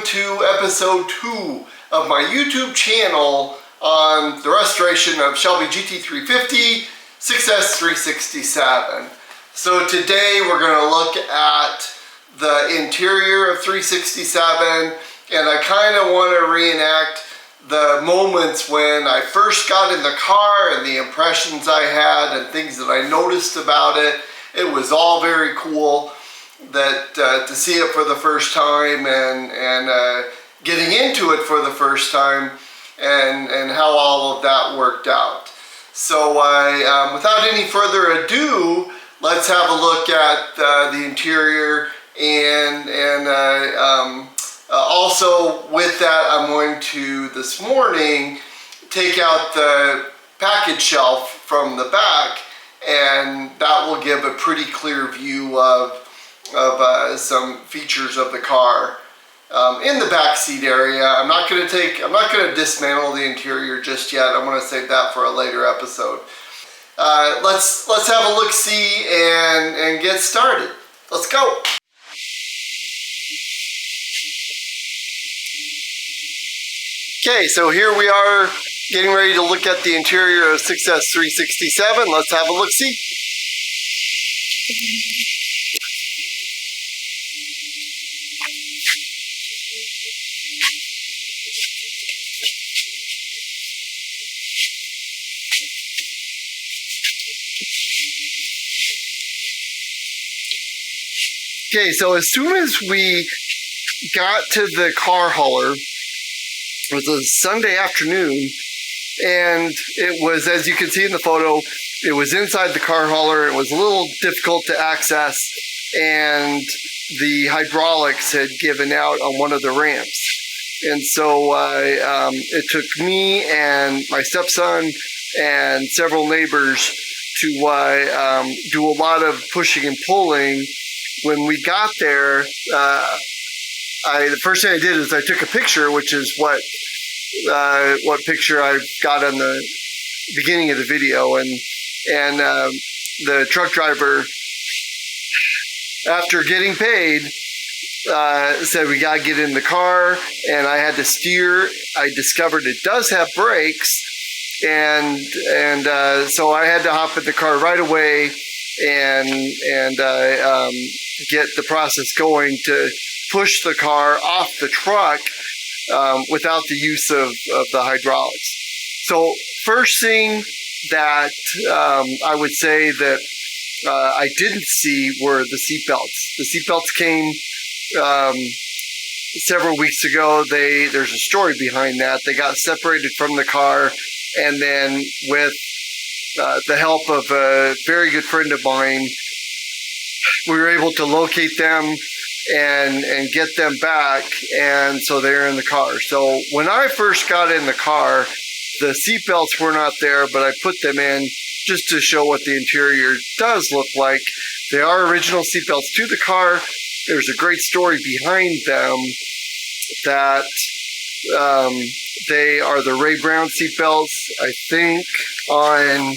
to episode 2 of my YouTube channel on the restoration of Shelby GT350 6S367. So today we're going to look at the interior of 367, and I kind of want to reenact the moments when I first got in the car and the impressions I had and things that I noticed about it. It was all very cool that to see it for the first time and getting into it for the first time and how all of that worked out. So without any further ado, let's have a look at the interior and also with that, I'm going to this morning take out the package shelf from the back, and that will give a pretty clear view of some features of the car in the back seat area. I'm not going to dismantle the interior just yet. I'm going to save that for a later episode. Let's have a look-see and get started. Let's go. Okay, so here we are getting ready to look at the interior of 6S367. Let's have a look-see. Okay, so as soon as we got to the car hauler, it was a Sunday afternoon, and it was, as you can see in the photo, it was inside the car hauler. It was a little difficult to access, and the hydraulics had given out on one of the ramps. And so it took me and my stepson and several neighbors to do a lot of pushing and pulling. When we got there, the first thing I did is I took a picture, which is what picture I got on the beginning of the video, and the truck driver, after getting paid, said we gotta get in the car, and I had to steer. I discovered it does have brakes, and so I had to hop in the car right away and get the process going to push the car off the truck without the use of the hydraulics. So first thing that I would say that I didn't see were the seatbelts. The seatbelts came several weeks ago. There's a story behind that. They got separated from the car, and then with the help of a very good friend of mine, we were able to locate them and get them back, and so they're in the car. So when I first got in the car, the seat belts were not there, but I put them in just to show what the interior does look like. They are original seat belts to the car. There's a great story behind them that they are the Ray Brown seat belts. I think on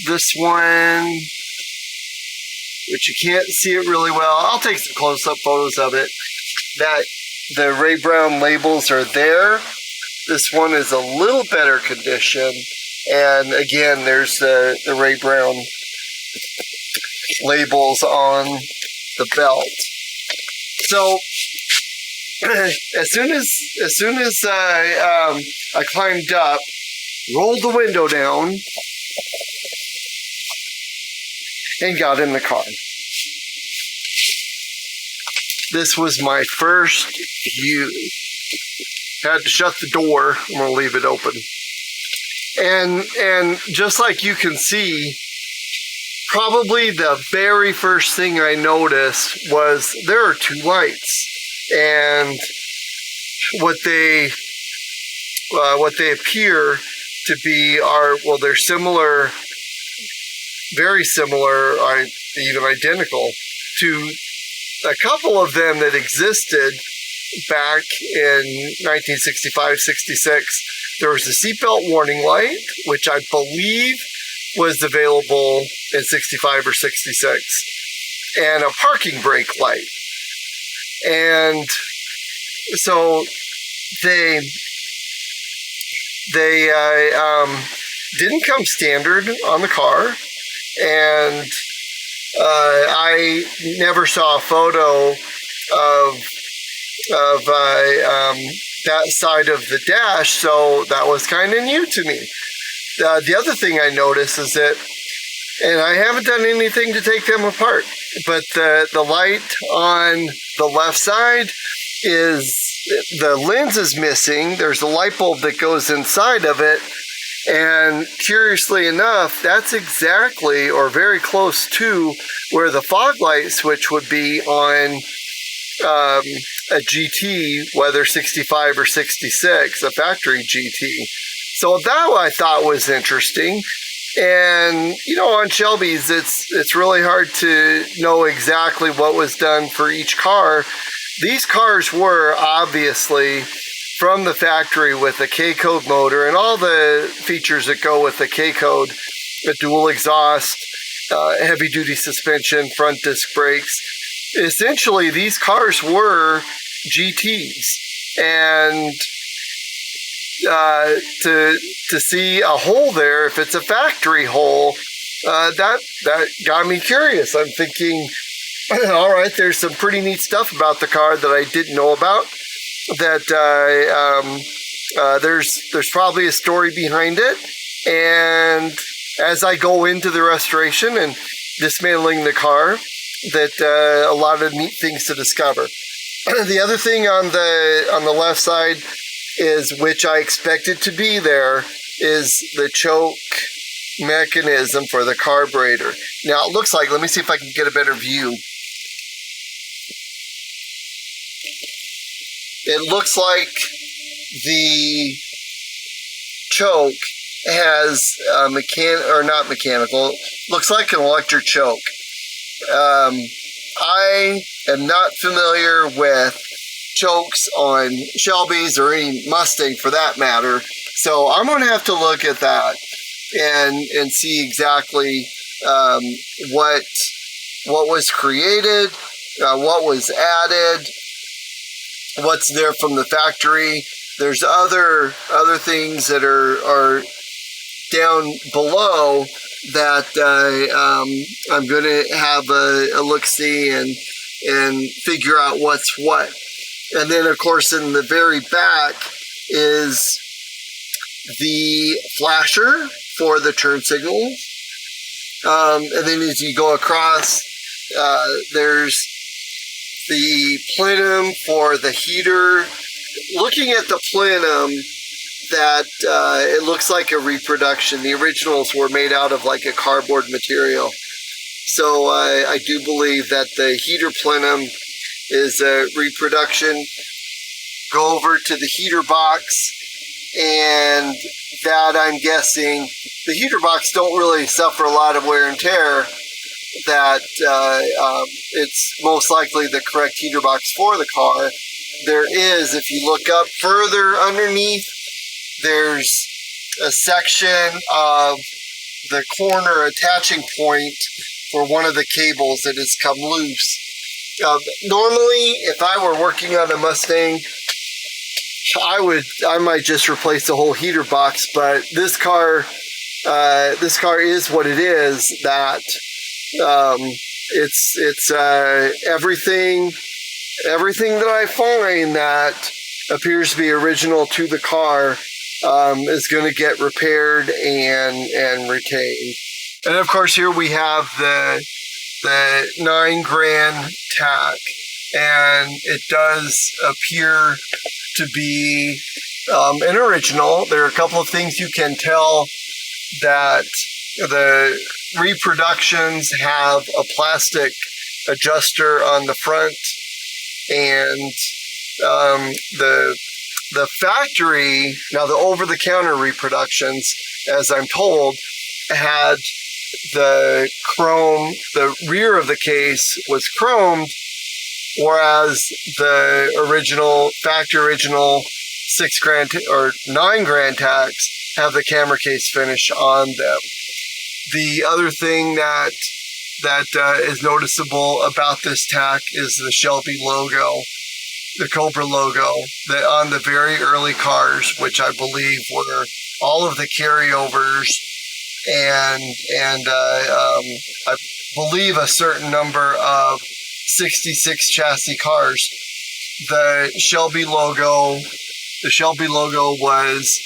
this one, which you can't see it really well, I'll take some close-up photos of it, that the Ray Brown labels are there. This one is a little better condition, and again, there's the Ray Brown labels on the belt. So as soon as I climbed up, rolled the window down, and got in the car. This was my first view. Had to shut the door. I'm going to leave it open. And just like you can see, probably the very first thing I noticed was there are two lights, and what they appear to be are, well, they're similar, very similar, even identical to a couple of them that existed back in 1965-66. There was a seatbelt warning light, which I believe was available in 65 or 66, and a parking brake light. And So they didn't come standard on the car, and I never saw a photo of that side of the dash, so that was kind of new to me. The other thing I noticed is that, and I haven't done anything to take them apart, but the light on the left side the lens is missing. There's a light bulb that goes inside of it, and curiously enough, that's exactly or very close to where the fog light switch would be on a GT, whether 65 or 66, a factory GT. So that I thought was interesting. And, on Shelby's, it's really hard to know exactly what was done for each car. These cars were obviously from the factory with a K-code motor and all the features that go with the K-code, a dual exhaust, heavy-duty suspension, front disc brakes. Essentially, these cars were GTs. And to see a hole there, if it's a factory hole, that got me curious. I'm thinking, all right, there's some pretty neat stuff about the car that I didn't know about. That there's probably a story behind it. And as I go into the restoration and dismantling the car, that a lot of neat things to discover. The other thing on the left side is, which I expected to be there, is the choke mechanism for the carburetor. Now it looks like, let me see if I can get a better view. It looks like the choke has not mechanical, looks like an electric choke. I am not familiar with chokes on Shelby's or any Mustang for that matter, so I'm going to have to look at that and see exactly what was created, what was added, what's there from the factory. There's other things that are down below that I'm going to have a look-see and figure out what's what. And then, of course, in the very back is the flasher for the turn signals. And then as you go across, there's the plenum for the heater. Looking at the plenum, that it looks like a reproduction. The originals were made out of like a cardboard material. So I do believe that the heater plenum is a reproduction. Go over to the heater box, and that, I'm guessing, the heater box don't really suffer a lot of wear and tear. That it's most likely the correct heater box for the car. There is, if you look up further underneath, there's a section of the corner attaching point for one of the cables that has come loose. Normally, if I were working on a Mustang, I might just replace the whole heater box. But this car is what it is. That it's everything that I find that appears to be original to the car is going to get repaired and retained. And of course, here we have the $9,000 Tack, and it does appear to be an original. There are a couple of things you can tell that the reproductions have a plastic adjuster on the front, and the factory, now the over-the-counter reproductions, as I'm told, had the chrome, the rear of the case was chromed, whereas the original, factory original $6,000 or $9,000 Tacks have the camera case finish on them. The other thing that is noticeable about this Tack is the Shelby logo. Cobra logo on the very early cars, which I believe were all of the carryovers, and I believe a certain number of 66 chassis cars. The Shelby logo was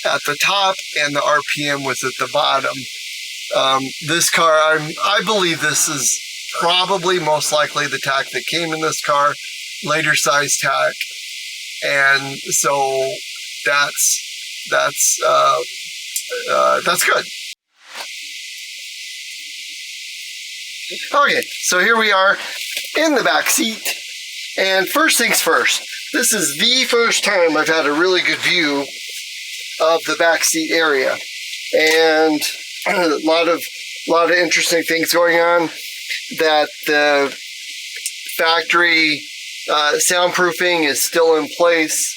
at the top, and the RPM was at the bottom. This car, I believe this is probably most likely the Tack that came in this car, later size Tack, and so that's good. Okay, so here we are in the back seat, and first things first, this is the first time I've had a really good view of the back seat area, and a lot of interesting things going on. That the factory soundproofing is still in place.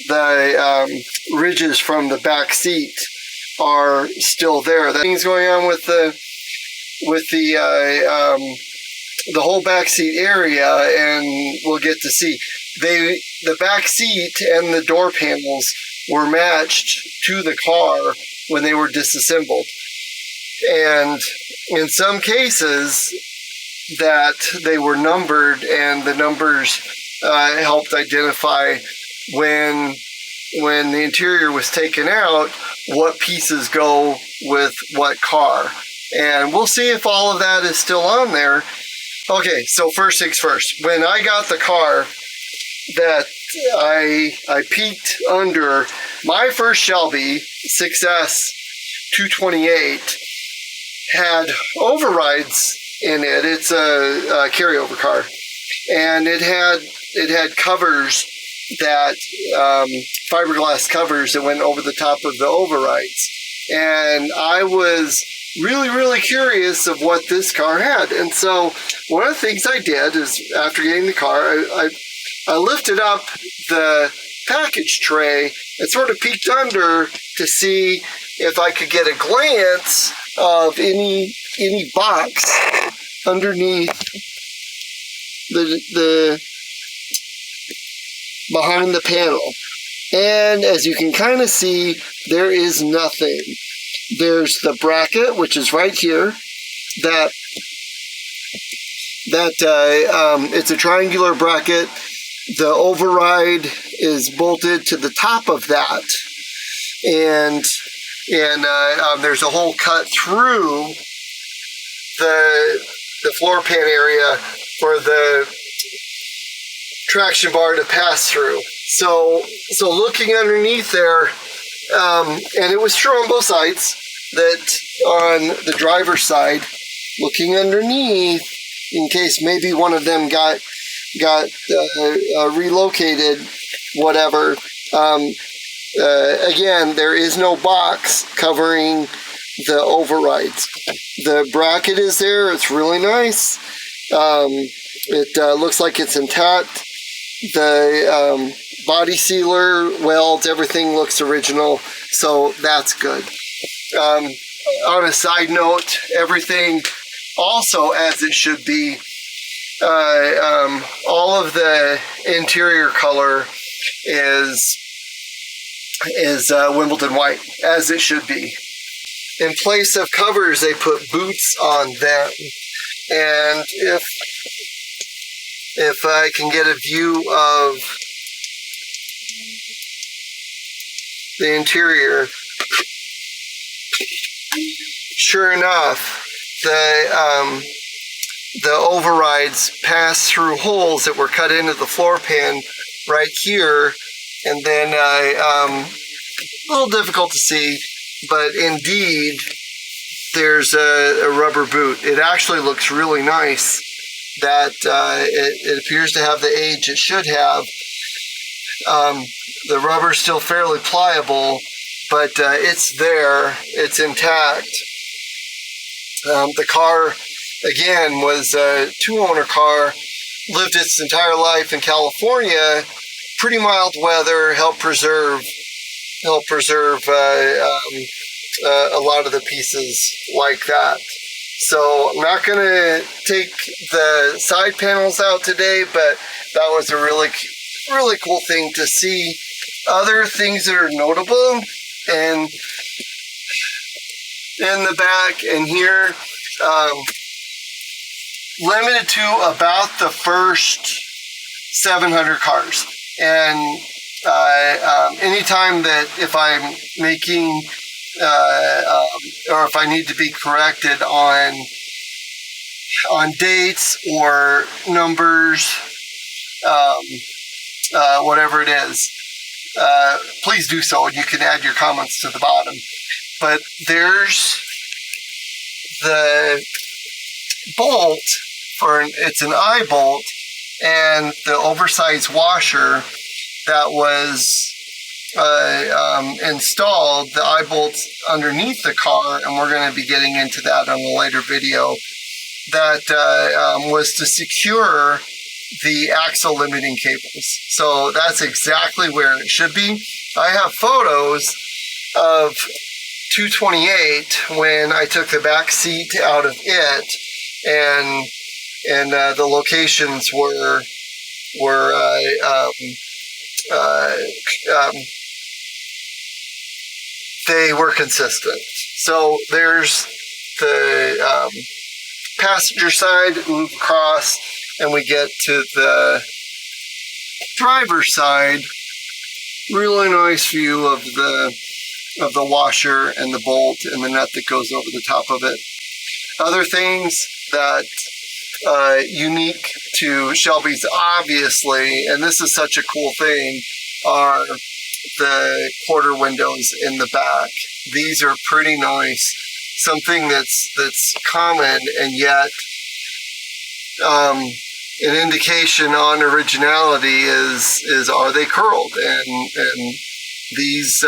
The ridges from the back seat are still there. That things going on with the whole back seat area, and we'll get to see. The back seat and the door panels were matched to the car when they were disassembled, and in some cases that they were numbered, and the numbers helped identify when the interior was taken out, what pieces go with what car. And we'll see if all of that is still on there. Okay, so first things first. When I got the car, that I peeked under, my first Shelby 6S 228 had overrides in it. It's a carryover car, and it had covers, that fiberglass covers that went over the top of the overrides, and I was really curious of what this car had. And so one of the things I did is, after getting the car, I lifted up the package tray and sort of peeked under to see if I could get a glance of any box underneath the behind the panel. And as you can kind of see, there is nothing. There's the bracket, which is right here. It's a triangular bracket. The override is bolted to the top of that, and there's a hole cut through the floor pan area for the traction bar to pass through. So looking underneath there, and it was true on both sides, that on the driver's side, looking underneath, in case maybe one of them got relocated, whatever. Again, there is no box covering the overrides. The bracket is there. It's really nice. It looks like it's intact. The body sealer, welds, everything looks original, so that's good. On a side note, everything also as it should be. All of the interior color is Wimbledon white, as it should be. In place of covers, they put boots on them. And if I can get a view of the interior, sure enough, the overrides pass through holes that were cut into the floor pan right here, and then a little difficult to see, but indeed there's a rubber boot. It actually looks really nice. That it appears to have the age it should have. The rubber's still fairly pliable, but it's there. It's intact. The car, again, was a two-owner car. Lived its entire life in California. Pretty mild weather. Helped preserve a lot of the pieces like that. So I'm not going to take the side panels out today, but that was a really really cool thing to see other things that are notable. And in the back and here, limited to about the first 700 cars. And anytime that if I'm making or if I need to be corrected on dates or numbers, whatever it is, please do so, and you can add your comments to the bottom. But there's the bolt it's an eye bolt, and the oversized washer that was installed, the eye bolts underneath the car, and we're going to be getting into that on a later video, that was to secure the axle limiting cables. So that's exactly where it should be. I have photos of 228 when I took the back seat out of it, and the locations were they were consistent. So there's the passenger side, move across, and we get to the driver's side. Really nice view of the washer and the bolt and the nut that goes over the top of it. Other things that unique to Shelby's, obviously, and this is such a cool thing, are the quarter windows in the back. These are pretty nice. Something that's common, and yet an indication on originality is are they curled? And these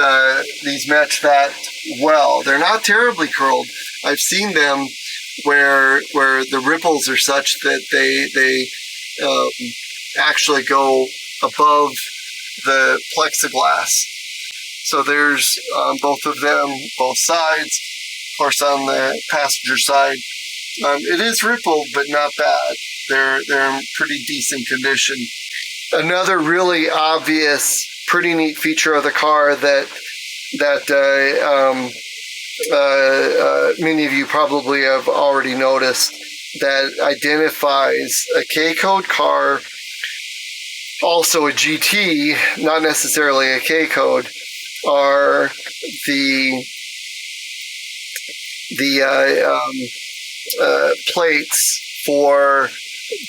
match that well. They're not terribly curled. I've seen them where the ripples are such that they actually go above the plexiglass. So there's both of them, both sides. Of course, on the passenger side, it is rippled, but not bad. They're in pretty decent condition. Another really obvious, pretty neat feature of the car that many of you probably have already noticed, that identifies a K-code car, also a GT, not necessarily a K-code, are the plates for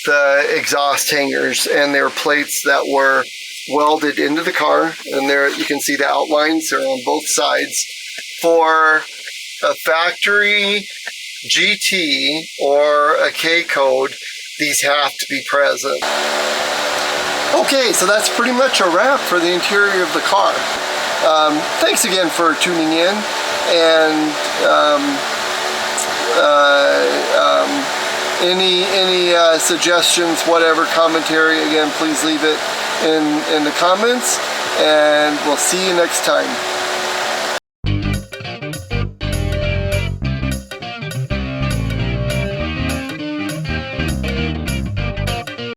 the exhaust hangers, and they're plates that were welded into the car, and there you can see the outlines are on both sides. For a factory GT or a K code, these have to be present. Okay, so that's pretty much a wrap for the interior of the car. Thanks again for tuning in, and any suggestions, whatever, commentary, again, please leave it in the comments, and we'll see you next time.